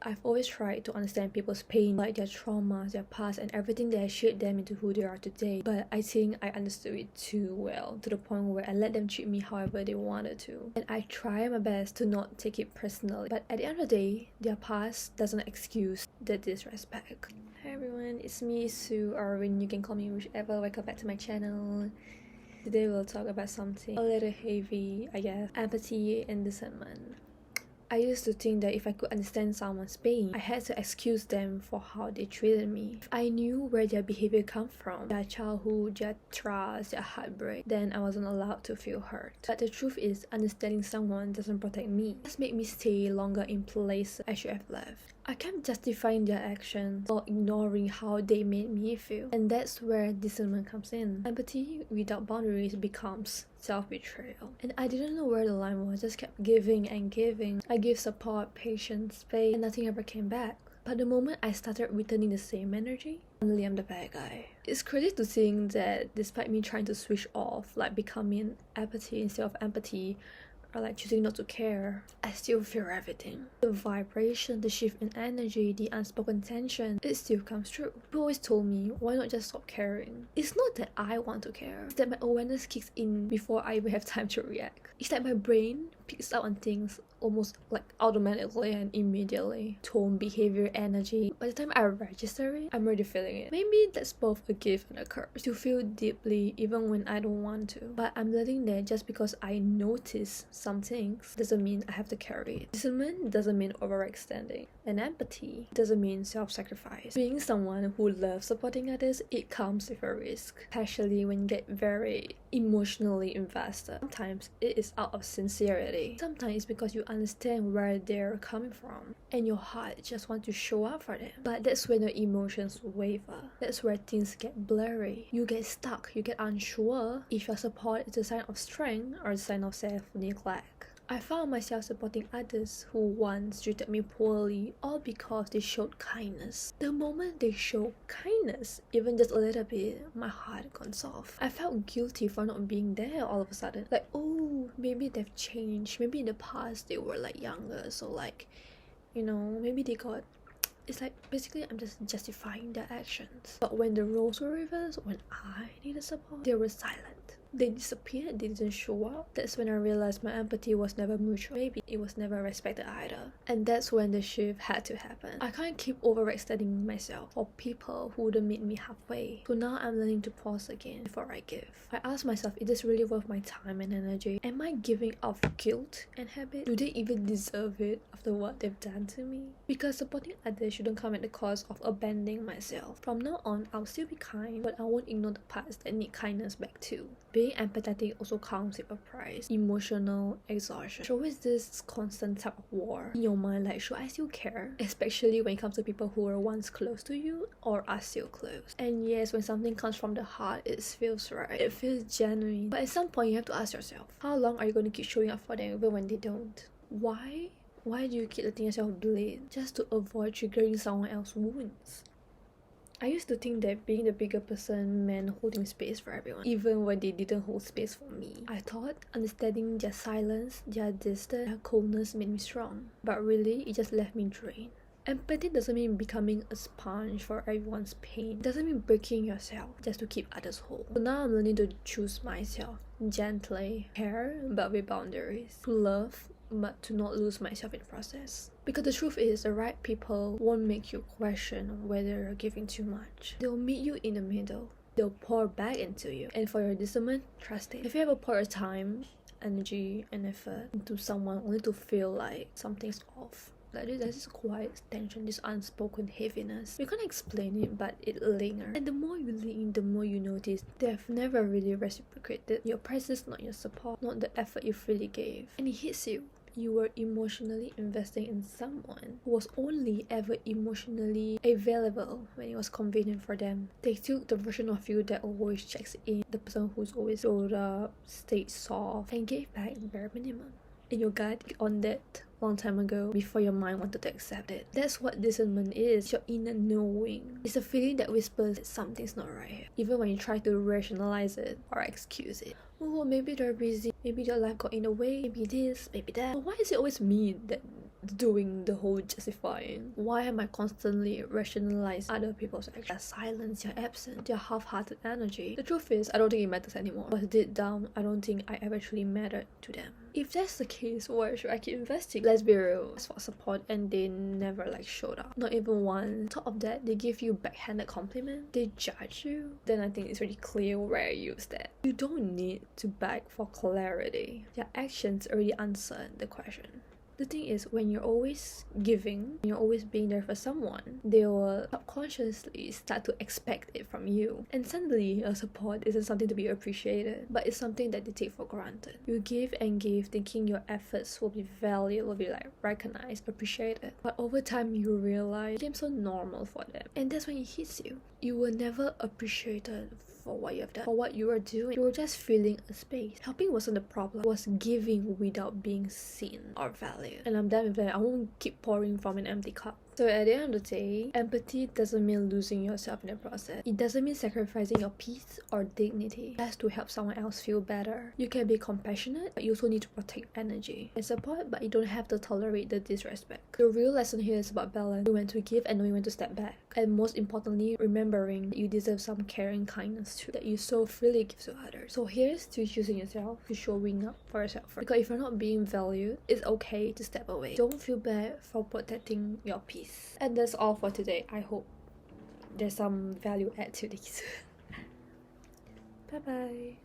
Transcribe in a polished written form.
I've always tried to understand people's pain, like their traumas, their past, and everything that has shaped them into who they are today. But I think I understood it too well, to the point where I let them treat me however they wanted to. And I try my best to not take it personally. But at the end of the day, their past doesn't excuse the disrespect. Hi everyone, it's me, Sue, or when you can call me whichever. Welcome back to my channel. Today we'll talk about something a little heavy, I guess. Empathy and discernment. I used to think that if I could understand someone's pain, I had to excuse them for how they treated me. If I knew where their behavior come from, their childhood, their trust, their heartbreak, then I wasn't allowed to feel hurt. But the truth is, understanding someone doesn't protect me. It just made me stay longer in places I should have left. I kept justifying their actions or ignoring how they made me feel. And that's where discernment comes in. Empathy without boundaries becomes self-betrayal. And I didn't know where the line was, just kept giving and giving. I gave support, patience, faith, and nothing ever came back. But the moment I started returning the same energy, suddenly I'm the bad guy. It's crazy to think that despite me trying to switch off, like becoming apathy instead of empathy, or like choosing not to care, I still feel everything. The vibration, the shift in energy, the unspoken tension, it still comes true. People always told me, why not just stop caring? It's not that I want to care, it's that my awareness kicks in before I even have time to react. It's like my brain picks up on things almost like automatically and immediately. Tone, behavior, energy. By the time I register it, I'm already feeling it. Maybe that's both a gift and a curse. To feel deeply even when I don't want to. But I'm learning that just because I notice some things doesn't mean I have to carry it. Discernment doesn't mean overextending. And empathy doesn't mean self-sacrifice. Being someone who loves supporting others, it comes with a risk. Especially when you get very emotionally invested. Sometimes it is out of sincerity. Sometimes it's because you understand where they're coming from and your heart just wants to show up for them. But that's when the emotions waver. That's where things get blurry. You get stuck, you get unsure if your support is a sign of strength or a sign of self-neglect. I found myself supporting others who once treated me poorly, all because they showed kindness. The moment they show kindness, even just a little bit, my heart got soft. I felt guilty for not being there all of a sudden. Like, oh, maybe they've changed. Maybe in the past they were like younger, so like, you know, maybe they got... It's like, basically I'm just justifying their actions. But when the roles were reversed, when I needed support, they were silent. They disappeared, they didn't show up. That's when I realized my empathy was never mutual. Maybe it was never respected either. And that's when the shift had to happen. I can't keep overextending myself for people who wouldn't meet me halfway. So now I'm learning to pause again before I give. I ask myself, is this really worth my time and energy? Am I giving out of guilt and habit? Do they even deserve it after what they've done to me? Because supporting others shouldn't come at the cost of abandoning myself. From now on, I'll still be kind, but I won't ignore the parts that need kindness back too. Being empathetic also comes with a price. Emotional exhaustion. So always this constant type of war in your mind, like, should I still care? Especially when it comes to people who were once close to you or are still close. And yes, when something comes from the heart, it feels right. It feels genuine. But at some point, you have to ask yourself, how long are you going to keep showing up for them even when they don't? Why? Why do you keep letting yourself bleed just to avoid triggering someone else's wounds? I used to think that being the bigger person meant holding space for everyone, even when they didn't hold space for me. I thought understanding their silence, their distance, their coldness made me strong. But really, it just left me drained. Empathy doesn't mean becoming a sponge for everyone's pain. It doesn't mean breaking yourself just to keep others whole. So now I'm learning to choose myself gently, care but with boundaries, to love but to not lose myself in the process. Because the truth is, the right people won't make you question whether you're giving too much. They'll meet you in the middle. They'll pour back into you. And for your discernment, trust it. If you ever pour your time, energy, and effort into someone only to feel like something's off, like there's this quiet tension, this unspoken heaviness. You can't explain it, but it lingers. And the more you lean, the more you notice they've never really reciprocated your presence, not your support, not the effort you freely gave. And it hits you. You were emotionally investing in someone who was only ever emotionally available when it was convenient for them. They took the version of you that always checks in, the person who's always showed up, stayed soft, and gave back the bare minimum. And your gut on that long time ago before your mind wanted to accept it. That's what discernment is, your inner knowing. It's a feeling that whispers that something's not right here, even when you try to rationalize it or excuse it. Oh, maybe they're busy, maybe their life got in the way, maybe this, maybe that. But why is it always me that doing the whole justifying. Why am I constantly rationalizing other people's actions? Their silence, their absence, their half-hearted energy. The truth is, I don't think it matters anymore. But deep down, I don't think I ever truly mattered to them. If that's the case, why should I keep investing? Let's be real. Ask for support and they never showed up. Not even once. On top of that, they give you backhanded compliment. They judge you. Then I think it's really clear where I use that. You don't need to beg for clarity. Their actions already answered the question. The thing is, when you're always giving, you're always being there for someone, they will subconsciously start to expect it from you. And suddenly, your support isn't something to be appreciated, but it's something that they take for granted. You give and give, thinking your efforts will be valued, will be recognized, appreciated. But over time, you realize it became so normal for them. And that's when it hits you. You were never appreciated for what you have done, for what you are doing. You were just filling a space. Helping wasn't the problem, it was giving without being seen or valued. And I'm done with that. I won't keep pouring from an empty cup. So at the end of the day, empathy doesn't mean losing yourself in the process. It doesn't mean sacrificing your peace or dignity. It has to help someone else feel better. You can be compassionate, but you also need to protect energy and support, but you don't have to tolerate the disrespect. The real lesson here is about balance. Knowing when to give and knowing when to step back. And most importantly, remembering that you deserve some care and kindness too, that you so freely give to others. So here's to choosing yourself, to showing up for yourself. Because if you're not being valued, it's okay to step away. Don't feel bad for protecting your peace. And that's all for today. I hope there's some value add to these. Bye bye.